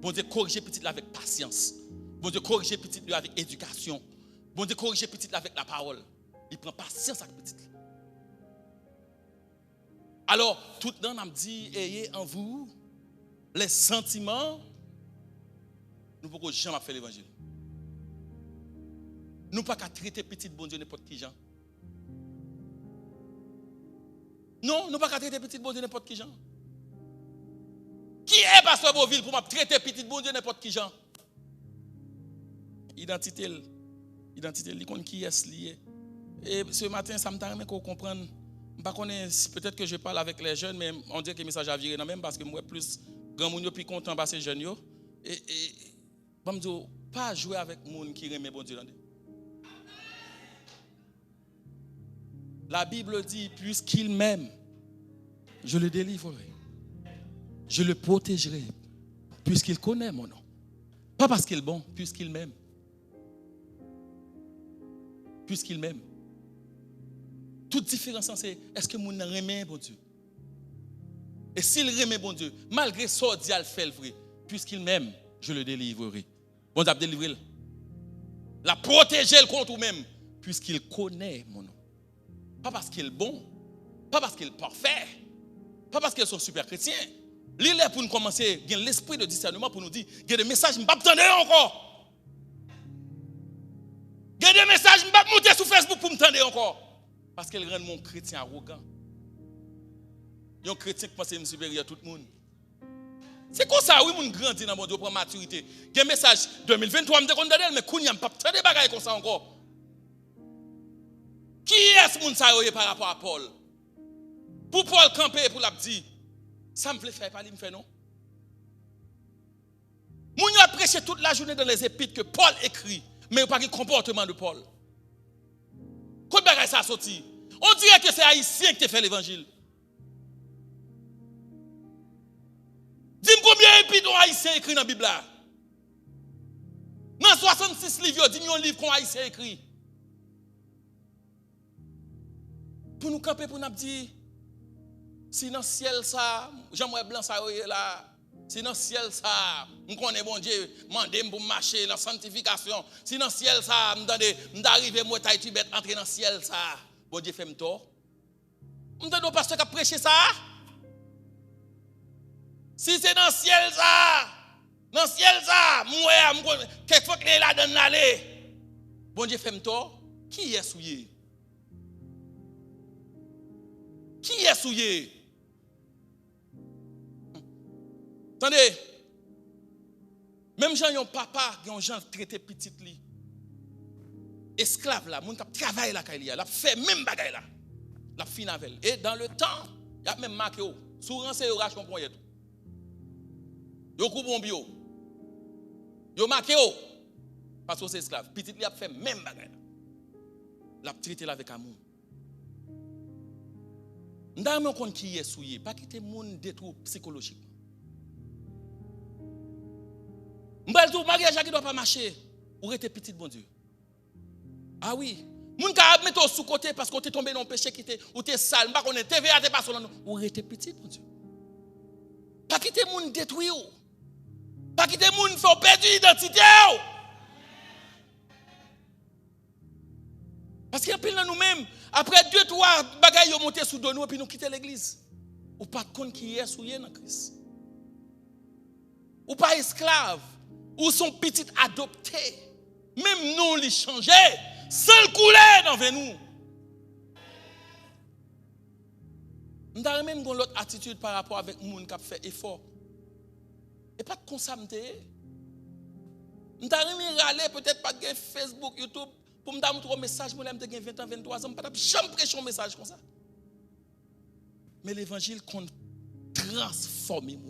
Bon Dieu corriger petit li avec patience. Bon Dieu corriger petit li avec éducation. Bon Dieu corriger petit li avec la parole. Il prend patience avec petit li. Alors, tout le monde m'a dit, ayez en vous les sentiments. Nous ne pouvons jamais faire l'évangile. Nous ne pouvons pas traiter petit bon Dieu n'importe qui gens. Non, nous ne pouvons pas traiter petit bon Dieu n'importe qui gens. Qui est pasteur Beauville pour traiter petit bon Dieu n'importe qui gens? Identité, qui est lié. Et ce matin, ça me permet qu'on comprenne. Peut-être que je parle avec les jeunes, mais on dirait que le message a viré dans même parce que moi, plus grand monde plus content de ces jeunes. Et je dis, pas jouer avec les gens qui aiment bon Dieu. La Bible dit, puisqu'il m'aime, je le délivrerai. Je le protégerai, puisqu'il connaît mon nom. Pas parce qu'il est bon, puisqu'il m'aime. Puisqu'il m'aime. Toute différence, c'est est-ce que mon aime bon Dieu? Et s'il aime bon Dieu, malgré ça, Dieu le fait le vrai. Puisqu'il m'aime, je le délivrerai. Bon Dieu a délivré. La protéger contre lui-même, puisqu'il connaît mon nom. Pas parce qu'il est bon, pas parce qu'il est parfait, pas parce qu'il est super chrétien. Il est pour nous commencer, il y a l'esprit de discernement pour nous dire, il y a des messages, je ne vais pas attendre encore. Il y a des messages, je ne vais pas monter sur Facebook pour me tendre encore. Parce qu'elle rend mon chrétien arrogant. Il y a un chrétien qui pense qu'il est supérieur à tout le monde. C'est comme ça, oui, mon grandit dans mon Dieu, prend maturité. Il y a un message 2023, je me dis, mais il n'y a pas de bagaille comme ça encore. Qui est-ce que vous par rapport à Paul? Pour Paul camper, pour l'abdi, ça me fait faire parler, me fait non? Moun a prêché toute la journée dans les épîtres que Paul écrit, mais il n'y a pas de comportement de Paul. Quand bagaille ça sorti, on dirait que c'est haïtien qui fait l'évangile. Dis-moi combien d'épîtres ont haïtien écrit dans la Bible là? Dans 66 livres, dis-moi un livre qu'on haïtien écrit. Pour nous camper, pour nous dire, si dans le ciel ça, Jean-Moël Blanc ça là, si dans le ciel ça, on connaît bon Dieu, mandez pour marcher dans la sanctification. Si dans le ciel ça, m'arrive moi taille Tibet entrer dans le ciel ça, bon Dieu fait me tort. M'entend pasteur qui a prêché ça? Si c'est dans le ciel ça, moi quelquefois que là dans l'aller. Bon Dieu fait me tort. Qui est souillé? Qui est souillé? Attendez. Même Jean, yon papa, yon Jean traité petit li. esclave là, moun qui travaille là, il a fait même bagaille là. La fin avec. Et dans le temps, il y a même marqué, souvent c'est orage qu'on prend. Yo coupe bio. Yo marqué parce que c'est esclave. Petit li a fait même bagaille. L'a traité avec amour. Ndame kon qui est souillé, pas quitter moun détruit psychologiquement. M'bal tout mariage qui doit pas marcher, ou rester petit bon Dieu. Ah oui, moun ka mettre sous côté parce que tu es tombé dans le péché qui était ou tu es sale, m'pa connait TVA t'es pas selon ou rester petit bon Dieu. Pas quitter moun détruit ou. Pas quitter moun faire perdre identité ou. Parce qu'il y a pile dans nous-mêmes, après 2-3 bagailles yo monter sous nous et puis nous quitter l'église. Ou pas de compte qui est souillé dans Christ. Ou pas esclave, ou son petit adopté. Même nous les changer, sans le couler dans nous. Nous avons même l'autre attitude par rapport avec les gens qui ont fait effort. Et pas de consommer. Nous avons même râler peut-être pas de Facebook, YouTube. Pour me donner un message, moi, j'ai 20 ans, 23 ans, je ne peux jamais prêcher un message comme ça. Mais l'évangile compte transformer.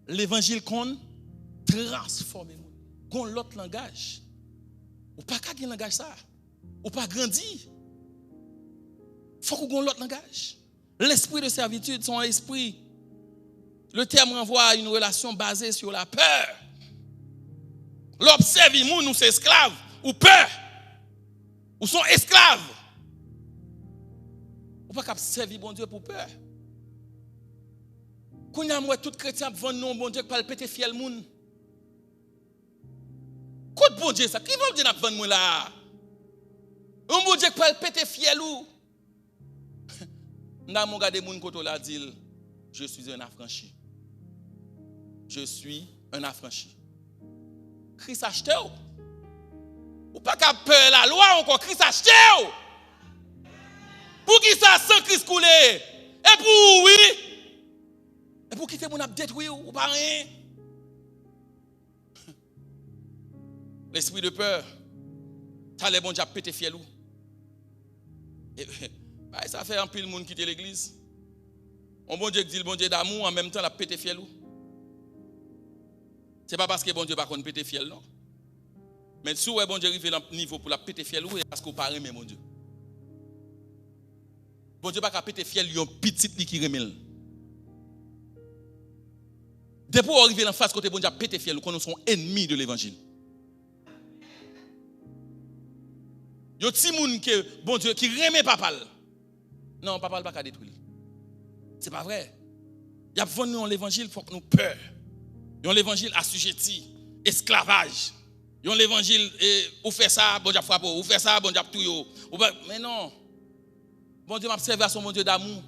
L'évangile compte transformer. Qu'on l'autre langage. Ou pas qu'un langage ça. Ou pas grandir. Il faut qu'on ait l'autre langage. L'esprit de servitude, son esprit. Le terme renvoie à une relation basée sur la peur. L'observe, nous sommes esclaves, ou peur, ou sont esclaves. Ou pas servir bon Dieu pour peur. Quand y a moi tout chrétien vend non bon Dieu qui parle péter fiel moun. Quoi bon Dieu ça? Qui va dire n'a vendre moi là? Un bon Dieu qui parle péter fiel ou? N'a mon gade moun koto la dit je suis un affranchi. Je suis un affranchi. Christ acheté ou pas qu'à peur la loi encore Christ acheté pour qui ça sans Christ couler et pour oui et pour quitter mon ap détruit ou pas rien. L'esprit de peur t'as les bon Dieu pété fiel ou et ça fait un pile monde quitter l'église. On bon Dieu qui dit le bon Dieu d'amour en même temps la pété fiel ou. C'est pas parce que bon Dieu pas qu'on péter fiel non. Mais si bon Dieu arrive à niveau pour la péter fiel ou parce qu'on pas aimer mon Dieu. Bon Dieu pas qu'à péter fiel yon petit qui remel. Depuis qu'on arrive en face côté bon Dieu péter fiel ou qu'on sont ennemis de l'évangile. Yon ti moun que bon Dieu qui remet papa. Non, papa pas qu'à détruire. C'est pas vrai. Y a vendu dans l'évangile faut que nous peur. Yon l'évangile assujetti, esclavage. Yon l'évangile, ou fait ça, bon Dieu frappe, ou fait ça, bon Dieu touyo. Mais non. Bon Dieu m'a servi à son bon Dieu d'amour.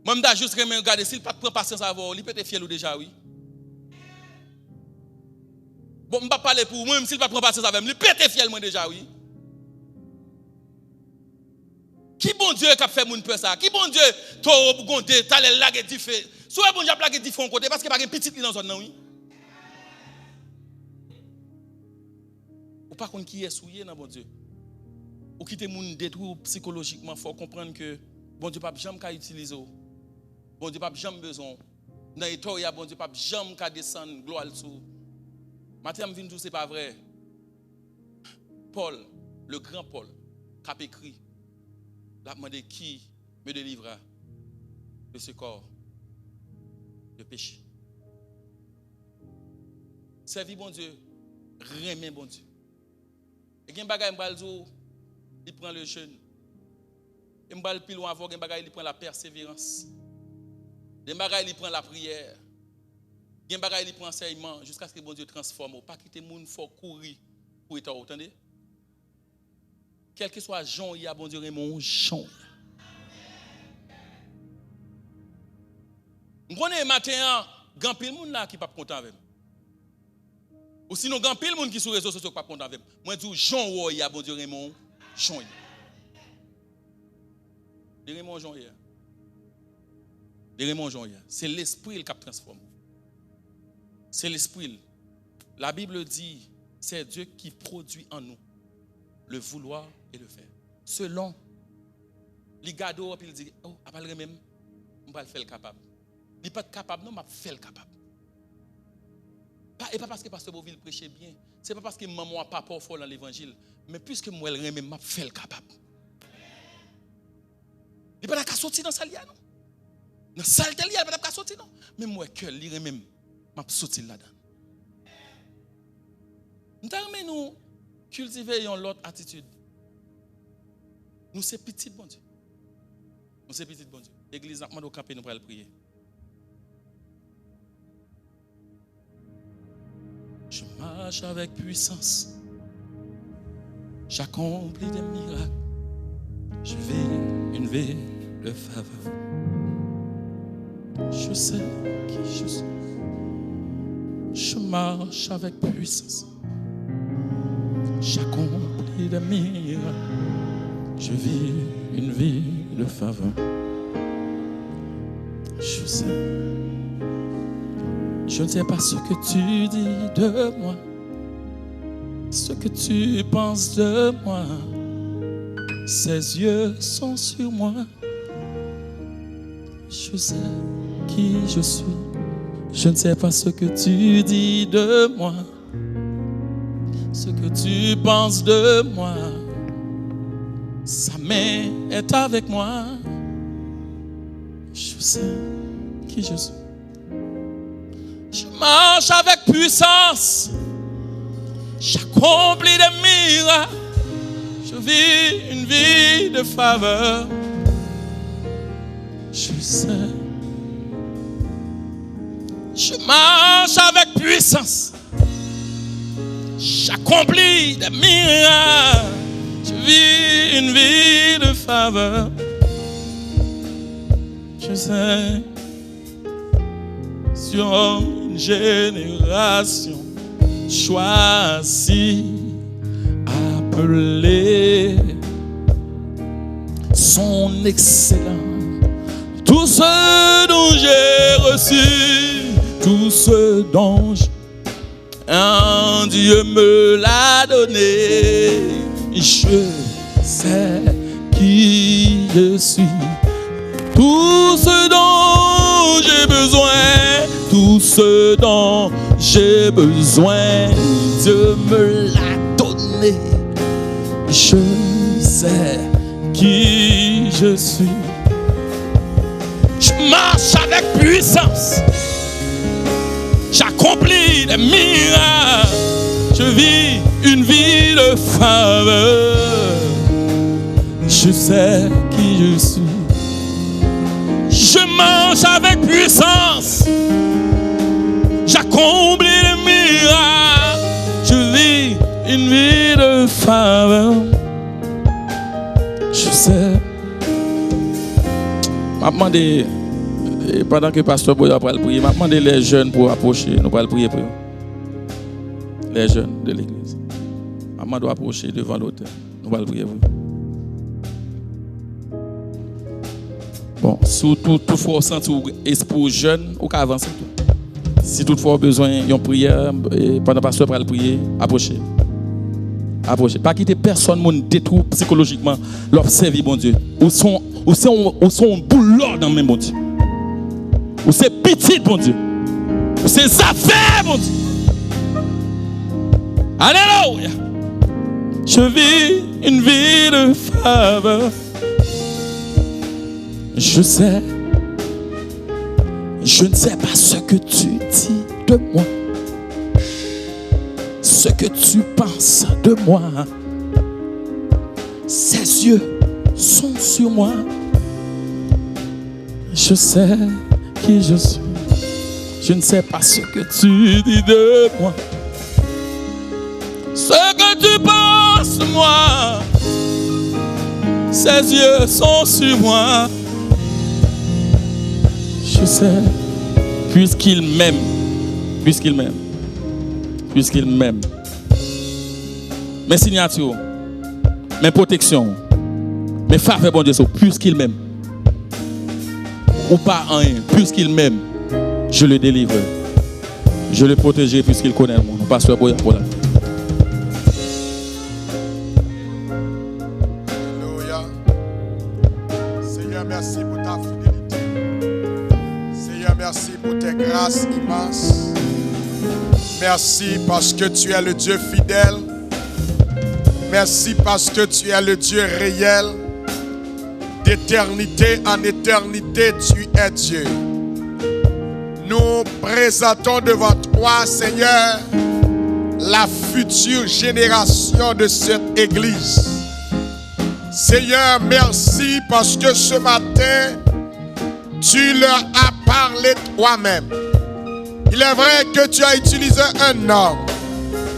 Moi, je juste regarder s'il pas prend patience à voir, il peut être fier ou déjà, oui. Bon, je ne vais pas parler pour moi, même s'il pas prend patience avec moi, il peut être fier moi déjà, oui. Qui bon Dieu qui a fait mon peur ça? Qui bon Dieu, toi, gonde, t'as les lagues diffé. Soit bon Dieu a plaqué diffé côté parce qu'il n'y a pas de petite dans zone non oui. Ou pas contre qui est souillé dans bon Dieu. Ou qui te moun détruit psychologiquement, faut comprendre que bon Dieu pas jamais qu'à utiliser. Bon Dieu pas jamais besoin. Dans l'état bon Dieu pas jamais qu'à descendre gloire sous. Matin vinn tout c'est pas vrai. Paul, le grand Paul, qui a écrit l'a demandé qui me délivra de ce corps de péché. Servir bon Dieu, remet bon Dieu. Et gen bagay m'bal zo, il prend le jeûne. Et m'bal pile loin avant gen bagay il prend la persévérance. Gen bagay il prend la prière. Gen bagay il prend enseignement jusqu'à ce que bon Dieu transforme. Pas quitter moun faut courir pour être entendez? Quel que soit Jean, il y a bon Dieu mon Jean. On connaît matin grand pile moun là qui pas content avec. Ou sinon grand pile moun qui sur réseaux sociaux pas content avec. Moi dis Jean il y a bon Dieu mon Jean. De Raymond Jean hier. De Raymond Jean hier. C'est l'esprit qui transforme. C'est l'esprit. La Bible dit, c'est Dieu qui produit en nous le vouloir et le faire. Selon les gado, il dit, oh, après le même, on va le faire capable. Il n'est pas capable, non, on va faire le capable. Et pas parce que Pasteur Beauville prêchait bien, ce n'est pas parce que maman n'a pas fort dans l'évangile, mais puisque moi, elle remède, m'a fait le capable. Il n'est pas qu'à sortir dans sa lia, non. Dans sa lia, il n'est pas qu'à sortir, non. Mais moi, cœur, il remède, m'a sorti là-dedans. Nous cultiver l'autre attitude. Nous sommes petits, bon Dieu. Nous sommes petits, bon Dieu. L'église a demandé au camp, nous pour prier. Je marche avec puissance. J'accomplis des miracles. Je vis une vie de faveur. Je sais qui je suis. Je marche avec puissance. J'accomplis des miracles. Je vis une vie de faveur. Je sais. Je ne sais pas ce que tu dis de moi, ce que tu penses de moi. Ses yeux sont sur moi. Je sais qui je suis. Je ne sais pas ce que tu dis de moi, ce que tu penses de moi. Sa main est avec moi. Je sais qui je suis. Je marche avec puissance. J'accomplis des miracles. Je vis une vie de faveur. Je sais. Je marche avec puissance. J'accomplis des miracles. Je vis une vie de faveur. Je sais. Sur une génération choisie, appelée, son excellent. Tout ce dont j'ai reçu, tout ce dont un Dieu me l'a donné. Je sais qui je suis. Tout ce dont j'ai besoin, tout ce dont j'ai besoin, Dieu me l'a donné. Je sais qui je suis. Je marche avec puissance. J'accomplis des miracles. Je vis une vie de faveur. Je sais qui je suis. Je marche avec puissance. J'accomplis les miracles. Je vis une vie de faveur. Je sais. Je demandé, pendant que Pasteur Boya va prier, je demandé les jeunes pour approcher. Nous allons prier pour eux. Les jeunes de l'église. Je doit approcher devant l'autel. Nous allons prier pour eux. Bon, si toutefois vous sentez espoir jeune, vous pouvez avancer. Si toutefois vous avez besoin d'une prière, pendant que le pasteur va prier, approchez. Approchez. Pas quitter personne qui détruit psychologiquement l'observer, bon Dieu. Ou sont un boulot dans le même, bon Dieu. Ou c'est petit, bon Dieu. Ou c'est affaires, bon Dieu. Alléluia. Je vis une vie de faveur. Je sais, je ne sais pas ce que tu dis de moi, ce que tu penses de moi. Ses yeux sont sur moi. Je sais qui je suis. Je ne sais pas ce que tu dis de moi, ce que tu penses de moi. Ses yeux sont sur moi. Je sais, puisqu'il m'aime, puisqu'il m'aime, puisqu'il m'aime. Mes signatures, mes protections, mes faveurs, bon Dieu, puisqu'il m'aime. Ou pas rien, puisqu'il m'aime, je le délivre, Je le protégerai puisqu'il connaît le monde. Pasteur Boya pour la.
Alléluia. Seigneur, merci pour ta fidélité. Seigneur, merci pour tes grâces immenses. Merci parce que tu es le Dieu fidèle. Merci parce que tu es le Dieu réel. D'éternité en éternité, tu es Dieu. Nous présentons devant toi, Seigneur, la future génération de cette église. Seigneur, merci parce que ce matin, tu leur as parlé toi-même. Il est vrai que tu as utilisé un homme,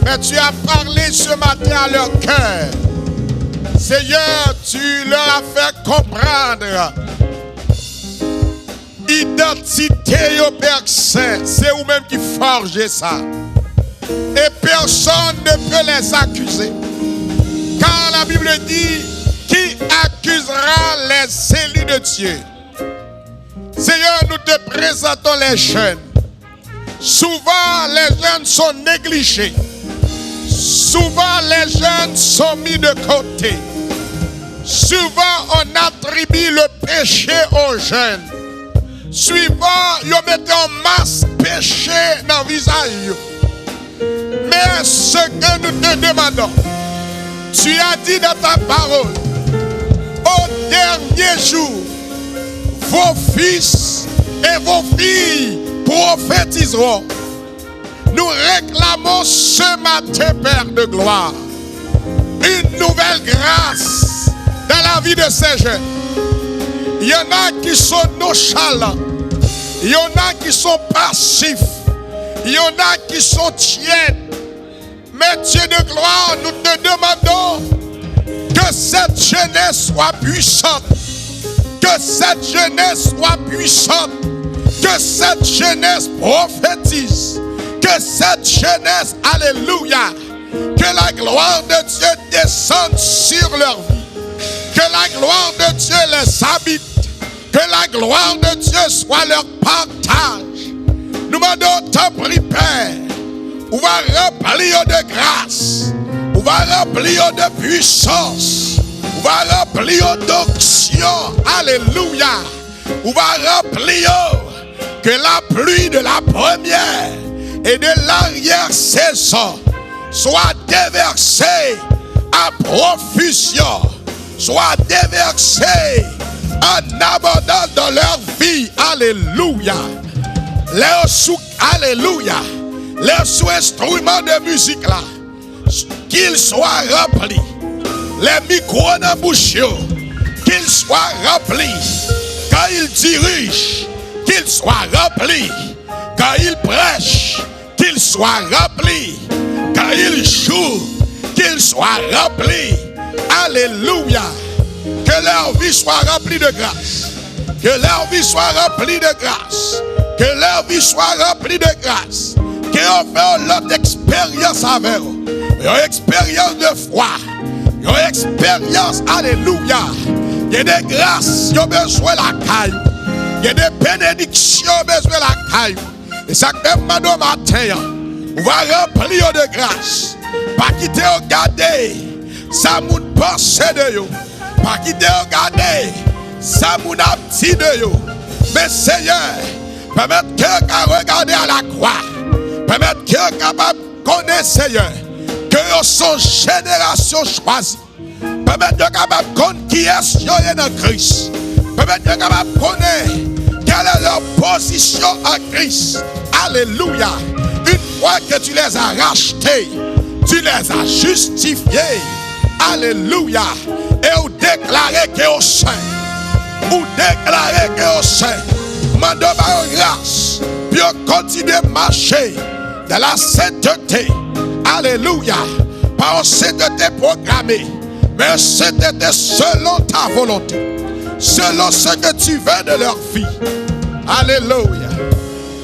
mais tu as parlé ce matin à leur cœur. Seigneur, tu leur as fait comprendre identité au Père Saint. C'est vous-même qui forgez ça. Et personne ne peut les accuser. Car la Bible dit, qui accusera les élus de Dieu? Seigneur, nous te présentons les jeunes. Souvent, les jeunes sont négligés. Souvent, les jeunes sont mis de côté. Souvent, on attribue le péché aux jeunes. Souvent, ils mettent en masse péché dans le visage. Mais ce que nous te demandons, tu as dit dans ta parole, au dernier jour, vos fils et vos filles prophétiseront. Nous réclamons ce matin, Père de gloire, une nouvelle grâce dans la vie de ces jeunes. Il y en a qui sont nonchalants, il y en a qui sont passifs, il y en a qui sont tièdes. Mais Dieu de gloire, nous te demandons que cette jeunesse soit puissante, que cette jeunesse soit puissante, que cette jeunesse prophétise, que cette jeunesse, alléluia, que la gloire de Dieu descende sur leur vie, que la gloire de Dieu les habite, que la gloire de Dieu soit leur partage. Nous demandons ta prière, Père, on va remplir de grâce, on va remplir de puissance, on va remplir d'onction, alléluia, on va remplir que la pluie de la première et de l'arrière-saison soit déversée à profusion, soit déversée en abondance dans leur vie, alléluia. Alléluia. Les sous-instruments de musique là, qu'ils soient remplis. Les micros dans la bouche, qu'ils soient remplis. Quand ils dirigent, qu'ils soient remplis. Quand ils prêchent, qu'ils soient remplis. Quand ils jouent, qu'ils soient remplis. Alléluia. Que leur vie soit remplie de grâce. Que leur vie soit remplie de grâce. Que leur vie soit remplie de grâce. Qu'ils fait l'autre expérience avec eux. Une expérience de foi. Une expérience, alléluia. Il y a des grâces, ils ont besoin de la caille. Il y a des bénédictions, ils ont besoin de la caille. Et ça que maintenant matin, on va remplir de grâce. Pas quitter regarder, ça moun pense de yo. Pas quitter regarder, ça moun a petit de yo. Mais Seigneur, permettre que regarder à la croix. Permettre que capable de connaître Seigneur. Que yo sont génération choisie. Permettre de capable de connaître qui est dans Christ. Permettre de capable de connaître quelle est leur position en Christ. Alléluia. Une fois que tu les as rachetés, tu les as justifiés. Alléluia. Et vous déclarez que au sein. Vous déclarez que au sein. Mandez ma grâce. Puis on continue de marcher dans la sainteté. Alléluia. Pas une sainteté programmée, mais sainteté selon ta volonté. Selon ce que tu veux de leur vie. Alléluia.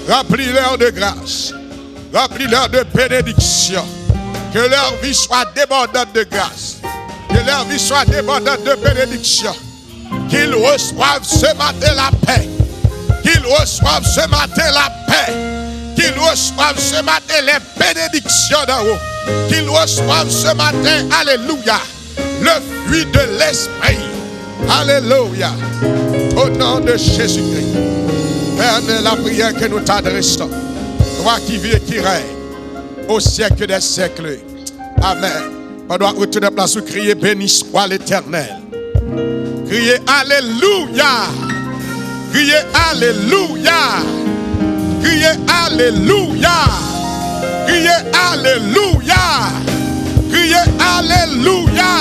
Remplis-leur de grâce. Remplis-leur de bénédiction. Que leur vie soit débordante de grâce. Que leur vie soit débordante de bénédiction. Qu'ils reçoivent ce matin la paix. Qu'ils reçoivent ce matin la paix. Qu'ils reçoivent ce matin les bénédictions d'en haut. Qu'ils reçoivent ce matin, alléluia, le fruit de l'esprit. Alléluia. Au nom de Jésus-Christ. Père, la prière que nous t'adressons. Toi qui vis et qui règne au siècle des siècles. Amen. On doit retourner place où crier béni soit l'Éternel. Criez alléluia. Criez alléluia. Criez alléluia. Criez alléluia. Criez alléluia.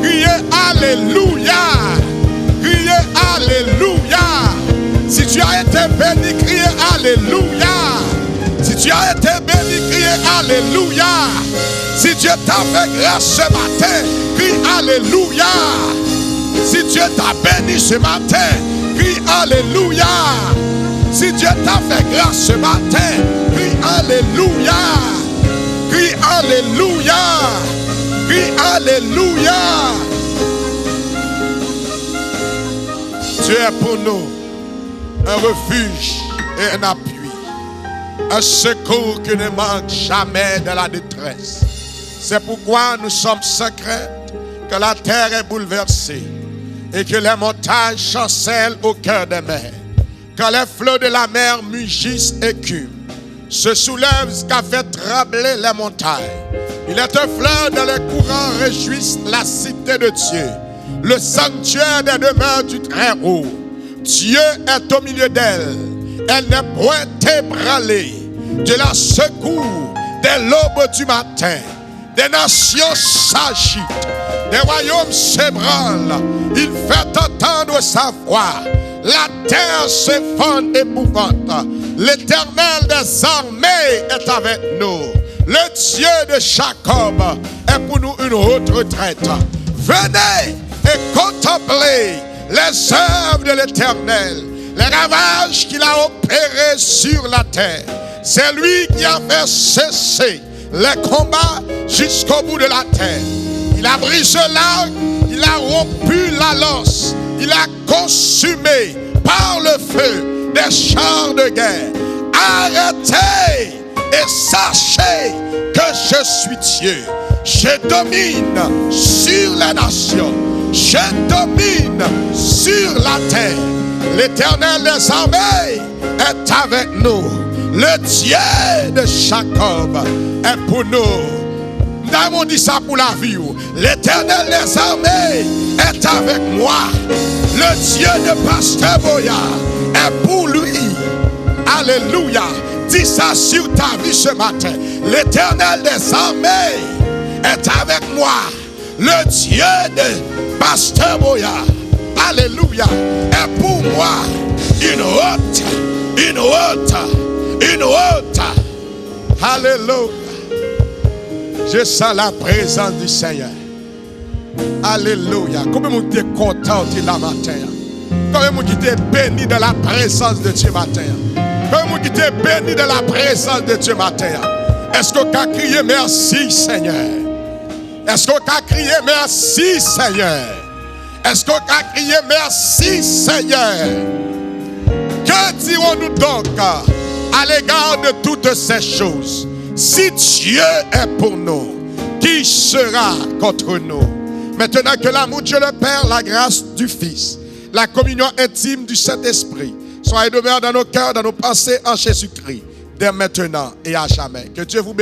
Criez alléluia. Criez alléluia. Si tu as été béni, criez alléluia. Si tu as été béni, criez alléluia. Si Dieu t'a fait grâce ce matin, crie alléluia. Si Dieu t'a béni ce matin, crie alléluia. Si Dieu t'a fait grâce ce matin, crie alléluia. Crie alléluia. Crie alléluia. Dieu est pour nous un refuge et un appui, un secours qui ne manque jamais de la détresse. C'est pourquoi nous sommes sans crainte que la terre est bouleversée et que les montagnes chancellent au cœur des mers. Quand les flots de la mer mugissent et écument, se soulèvent jusqu'à faire trembler les montagnes. Il est un fleuve dont les courants réjouissent la cité de Dieu, le sanctuaire des demeures du Très-Haut. Dieu est au milieu d'elle. Elle n'est point ébranlée. Dieu la secoue dès l'aube du matin. Des nations s'agitent, des royaumes s'ébranlent. Il fait entendre sa voix. La terre s'effondre épouvante. L'Éternel des armées est avec nous. Le Dieu de Jacob est pour nous une haute retraite. Venez et contemplez les œuvres de l'Éternel, les ravages qu'il a opérés sur la terre. C'est lui qui a fait cesser les combats jusqu'au bout de la terre. Il a brisé l'arc, il a rompu la lance, il a consumé par le feu des chars de guerre. Arrêtez et sachez que je suis Dieu. Je domine sur les nations. Je domine sur la terre. L'Éternel des armées est avec nous. Le Dieu de Jacob est pour nous. Nous avons dit ça pour la vie. L'Éternel des armées est avec moi. Le Dieu de Pasteur Boyard est pour lui. Alléluia. Dis ça sur ta vie ce matin. L'Éternel des armées est avec moi. Le Dieu de Pasteur Boyard, alléluia, est pour moi une haute, une haute, une haute. Alléluia. Je sens la présence du Seigneur. Alléluia. Combien de monde est content de la matin? Combien de monde est béni de la présence de Dieu matin? Combien de monde est béni de la présence de Dieu matin? Est-ce qu'on a crié merci Seigneur? Est-ce qu'on a crié merci Seigneur? Est-ce qu'on a crié merci Seigneur? Que dirons-nous donc à l'égard de toutes ces choses? Si Dieu est pour nous, qui sera contre nous? Maintenant que l'amour de Dieu le Père, la grâce du Fils, la communion intime du Saint-Esprit soit et demeure dans nos cœurs, dans nos pensées en Jésus-Christ, dès maintenant et à jamais. Que Dieu vous bénisse.